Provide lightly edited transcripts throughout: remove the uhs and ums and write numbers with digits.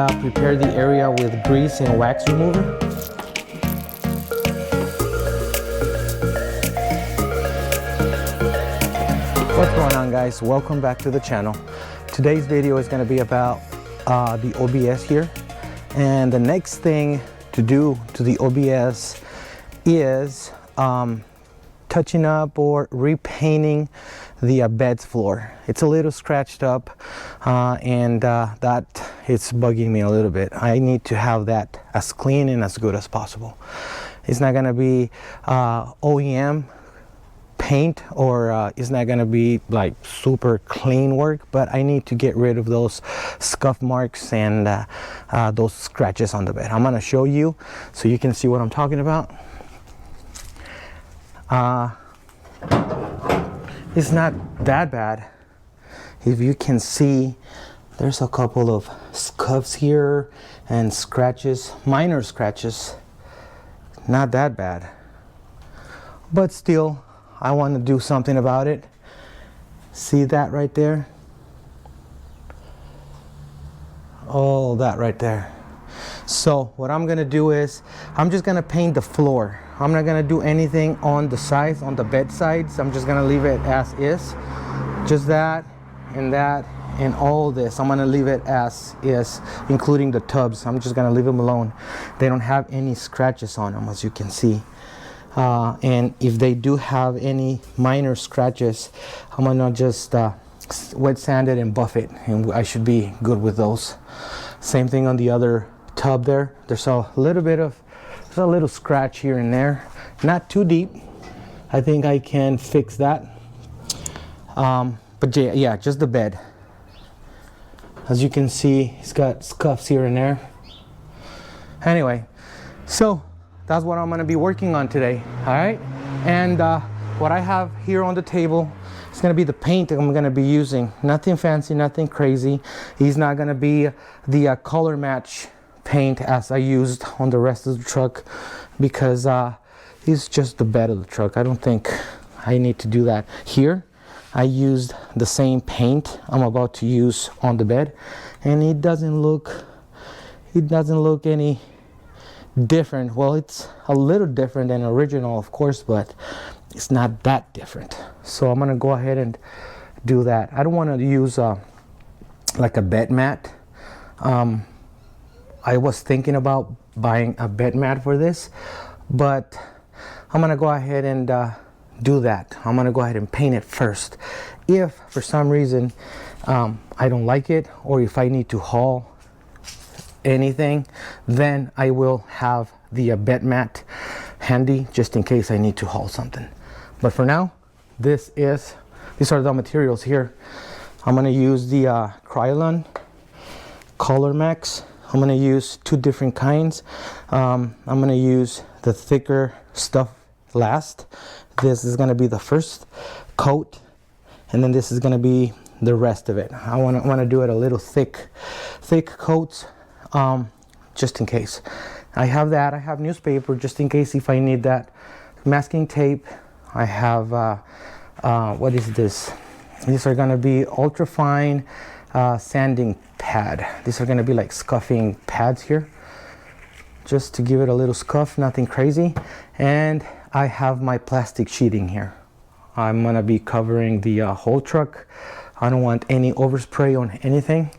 prepare the area with grease and wax remover. What's going on, guys? Welcome back to the channel. Today's video is going to be about the OBS here, and the next thing to do to the OBS is touching up or repainting the bed's floor. It's a little scratched up, and that is bugging me a little bit. I need to have that as clean and as good as possible. It's not going to be OEM paint, or it's not going to be like super clean work, but I need to get rid of those scuff marks and those scratches on the bed. I'm going to show you so you can see what I'm talking about. It's not that bad. If you can see, there's a couple of scuffs here and scratches, minor scratches. Not that bad, but still I want to do something about it. See that right there? Oh, that right there. So what I'm gonna do is I'm just gonna paint the floor. I'm not gonna do anything on the sides, on the bed sides. I'm just gonna leave it as is. Just that and all this. I'm gonna leave it as is, including the tubs. I'm just gonna leave them alone. They don't have any scratches on them, as you can see. And if they do have any minor scratches, I'm gonna just wet sand it and buff it, and I should be good with those. Same thing on the other tub there. There's a little scratch here and there, not too deep. I think I can fix that. But yeah, just the bed. As you can see, it's got scuffs here and there. Anyway, so that's what I'm going to be working on today. All right, and what I have here on the table is going to be the paint that I'm going to be using. Nothing fancy, nothing crazy. It's not going to be the COLORmaxx paint as I used on the rest of the truck, because it's just the bed of the truck. I don't think I need to do that. Here I used the same paint I'm about to use on the bed, and it doesn't look any different. Well, it's a little different than original, of course, but it's not that different. So I'm gonna go ahead and do that. I don't want to use like a bed mat. I was thinking about buying a bed mat for this, but I'm gonna go ahead and do that. I'm gonna go ahead and paint it first. If for some reason I don't like it, or if I need to haul anything, then I will have the bed mat handy just in case I need to haul something. But for now, these are the materials here. I'm gonna use the Krylon COLORmaxx. I'm gonna use two different kinds. I'm gonna use the thicker stuff last. This is gonna be the first coat, and then this is gonna be the rest of it. I wanna do it a little thick coats, just in case. I have that. I have newspaper just in case if I need that. Masking tape. I have what is this? These are gonna be ultra fine sanding pad. These are gonna be like scuffing pads here, just to give it a little scuff, nothing crazy. And I have my plastic sheeting here. I'm gonna be covering the whole truck. I don't want any overspray on anything.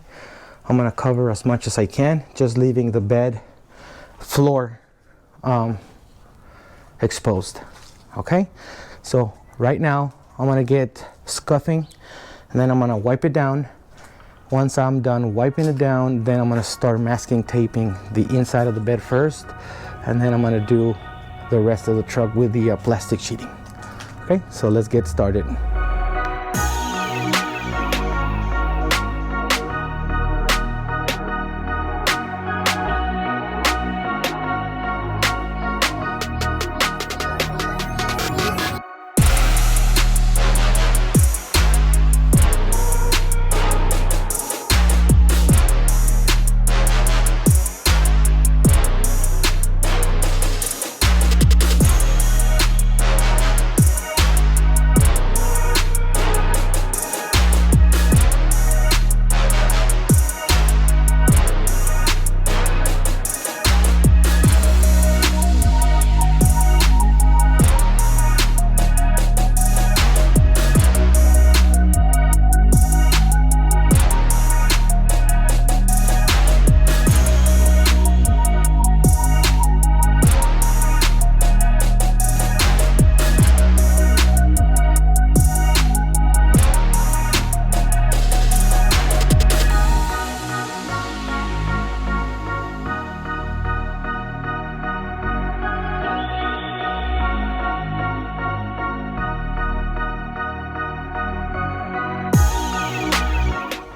I'm gonna cover as much as I can, just leaving the bed floor exposed. Okay, so right now I'm gonna get scuffing, and then I'm gonna wipe it down. Once I'm done wiping it down, then I'm gonna start masking taping the inside of the bed first, and then I'm gonna do the rest of the truck with the plastic sheeting. Okay, so let's get started.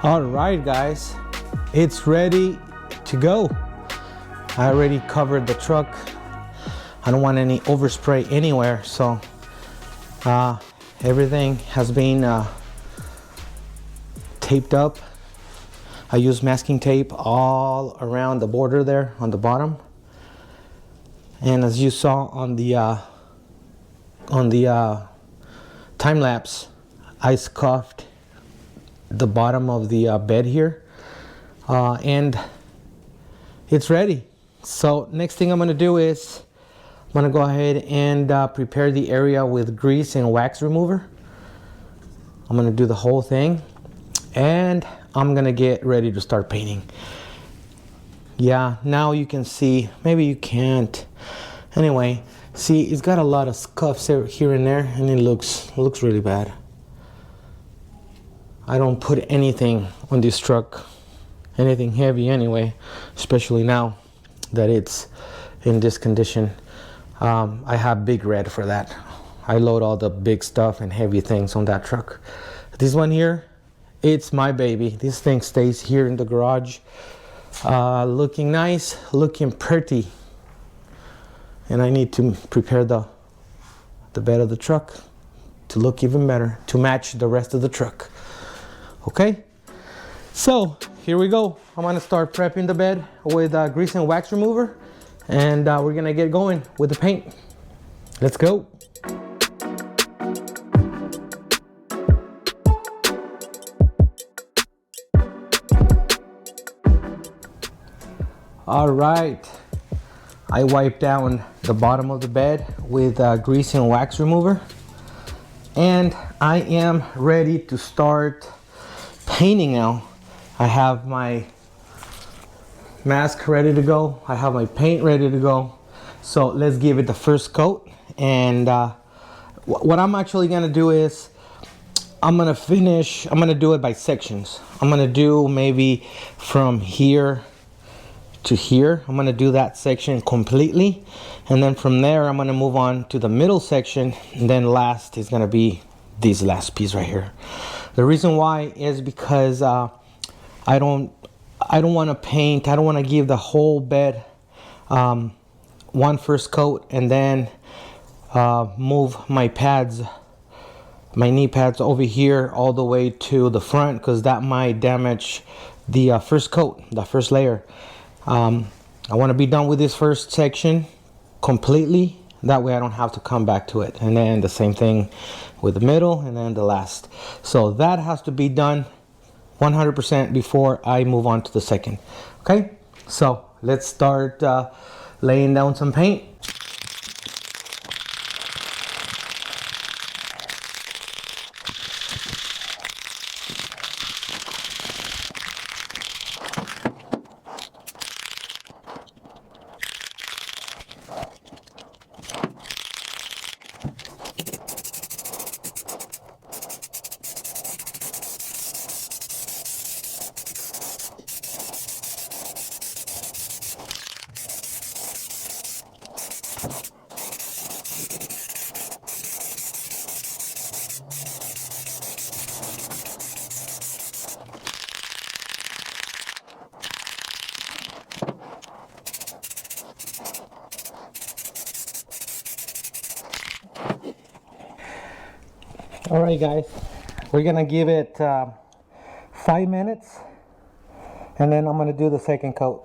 All right, guys, it's ready to go. I already covered the truck. I don't want any overspray anywhere, so everything has been taped up. I use masking tape all around the border there on the bottom. And as you saw on the time lapse, I scuffed the bottom of the bed here, and it's ready. So next thing I'm going to do is I'm going to go ahead and prepare the area with grease and wax remover. I'm going to do the whole thing, and I'm going to get ready to start painting. Yeah, now you can see, maybe you can't. Anyway, see, it's got a lot of scuffs here and there, and it looks really bad. I don't put anything on this truck, anything heavy anyway, especially now that it's in this condition. I have Big Red for that. I load all the big stuff and heavy things on that truck. This one here, it's my baby. This thing stays here in the garage, looking nice, looking pretty. And I need to prepare the bed of the truck to look even better, to match the rest of the truck. Okay, so here we go. I'm gonna start prepping the bed with grease and wax remover, and we're gonna get going with the paint. Let's go. All right, I wiped down the bottom of the bed with grease and wax remover, and I am ready to start painting now. I have my mask ready to go. I have my paint ready to go. So let's give it the first coat. And what I'm actually gonna do is I'm gonna do it by sections. I'm gonna do maybe from here to here. I'm gonna do that section completely. And then from there, I'm gonna move on to the middle section. And then last is gonna be this last piece right here. The reason why is because I don't want to paint. I don't want to give the whole bed one first coat and then move my pads, my knee pads over here all the way to the front, because that might damage the first coat, the first layer. I want to be done with this first section completely. That way I don't have to come back to it. And then the same thing with the middle and then the last. So that has to be done 100% before I move on to the second. Okay, so let's start laying down some paint. All right, guys, we're gonna give it 5 minutes, and then I'm gonna do the second coat.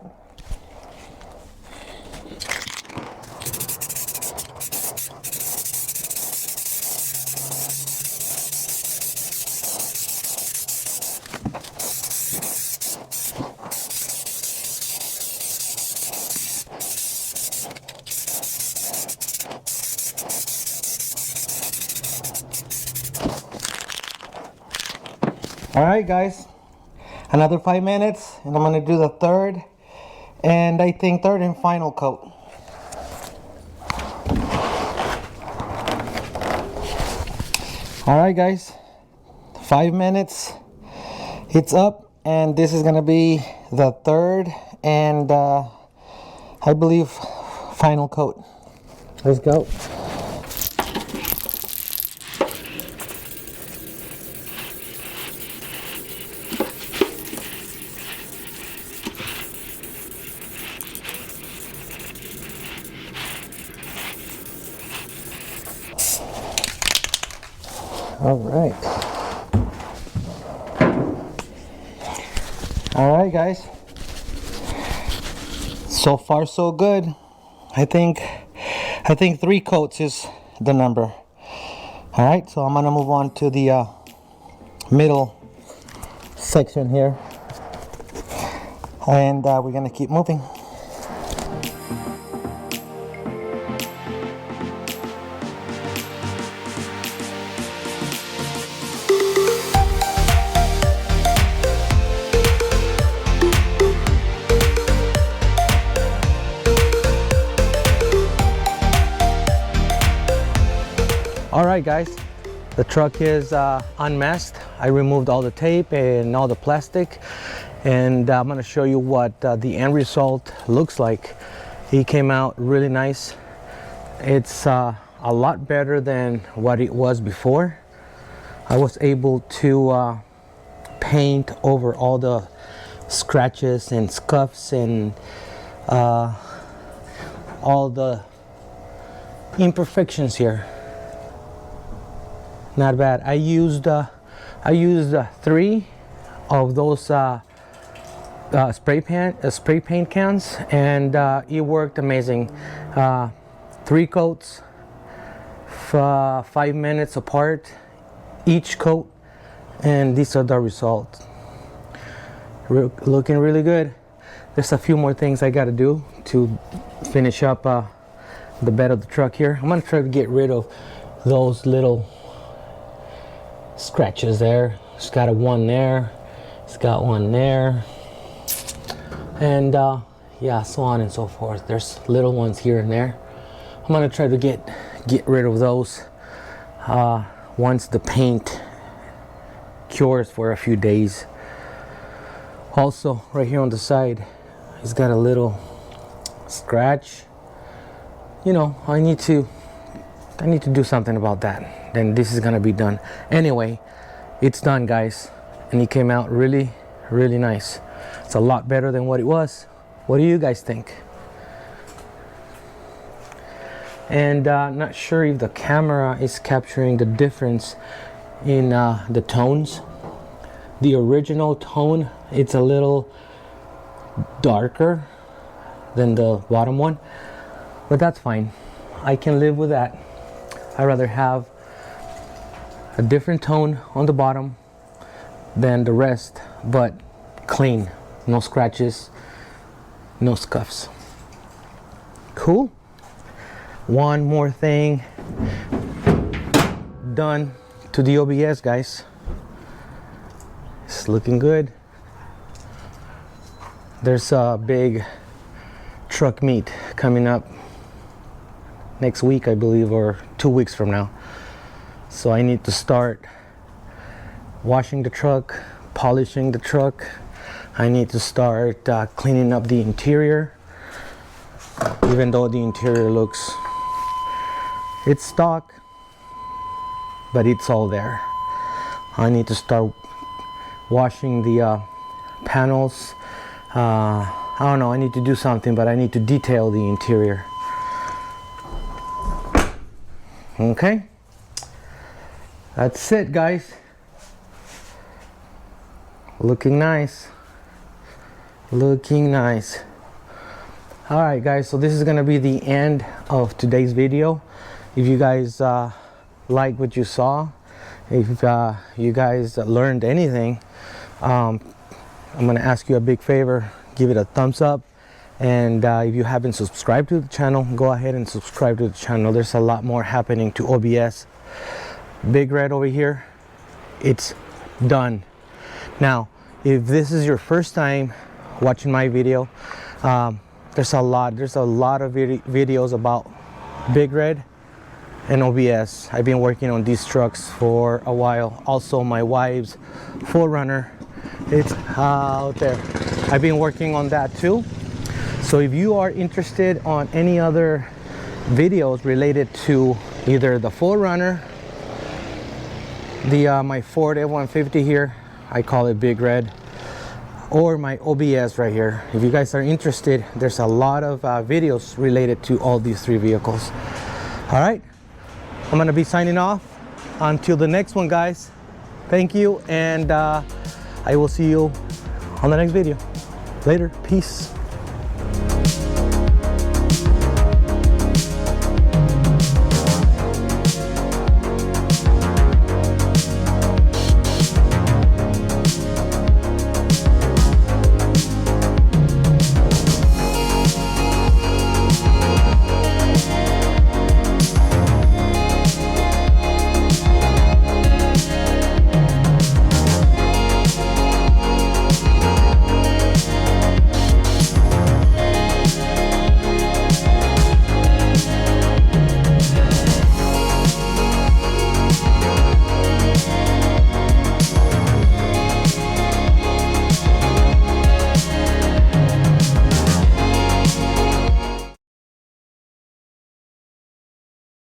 All right, guys, another 5 minutes, and I'm gonna do the third, and I think third and final coat. All right, guys, 5 minutes, it's up, and this is gonna be the third and I believe final coat. Let's go. All right. All right, guys. So far, so good. I think 3 coats is the number. All right, so I'm gonna move on to the middle section here, and we're gonna keep moving. All right, guys, the truck is unmasked. I removed all the tape and all the plastic, and I'm gonna show you what the end result looks like. He came out really nice. It's a lot better than what it was before. I was able to paint over all the scratches and scuffs and all the imperfections here. Not bad. I used 3 of those spray paint cans, and it worked amazing. 3 coats, 5 minutes apart each coat, and these are the results. Looking really good. There's a few more things I got to do to finish up the bed of the truck here. I'm gonna try to get rid of those little scratches there. It's got one there, it's got one there, and yeah, so on and so forth. There's little ones here and there. I'm gonna try to get rid of those once the paint cures for a few days. Also, right here on the side, it's got a little scratch. You know, I need to do something about that. Then this is gonna be done. Anyway, it's done, guys, and it came out really, really nice. It's a lot better than what it was. What do you guys think? And not sure if the camera is capturing the difference in the tones. The original tone, it's a little darker than the bottom one, but that's fine. I can live with that. I'd rather have a different tone on the bottom than the rest, but clean, no scratches, no scuffs. Cool. One more thing done to the OBS, guys. It's looking good. There's a big truck meet coming up next week, I believe, or 2 weeks from now. So I need to start washing the truck, polishing the truck. I need to start cleaning up the interior, even though the interior looks, it's stock, but it's all there. I need to start washing the panels. I don't know, I need to do something, but I need to detail the interior. Okay, that's it, guys. Looking nice, looking nice. All right, guys, so this is gonna be the end of today's video. If you guys like what you saw, if you guys learned anything, I'm gonna ask you a big favor. Give it a thumbs up, and if you haven't subscribed to the channel, go ahead and subscribe to the channel. There's a lot more happening to OBS. Big Red over here, it's done. Now, if this is your first time watching my video, there's a lot of videos about Big Red and OBS. I've been working on these trucks for a while. Also, my wife's 4Runner, it's out there. I've been working on that too. So if you are interested on any other videos related to either the 4Runner, my Ford F-150 here, I call it Big Red, or my OBS right here, if you guys are interested, there's a lot of videos related to all these 3 vehicles. All right, I'm gonna be signing off. until the next one, guys, thank you, and I will see you on the next video. Later, peace.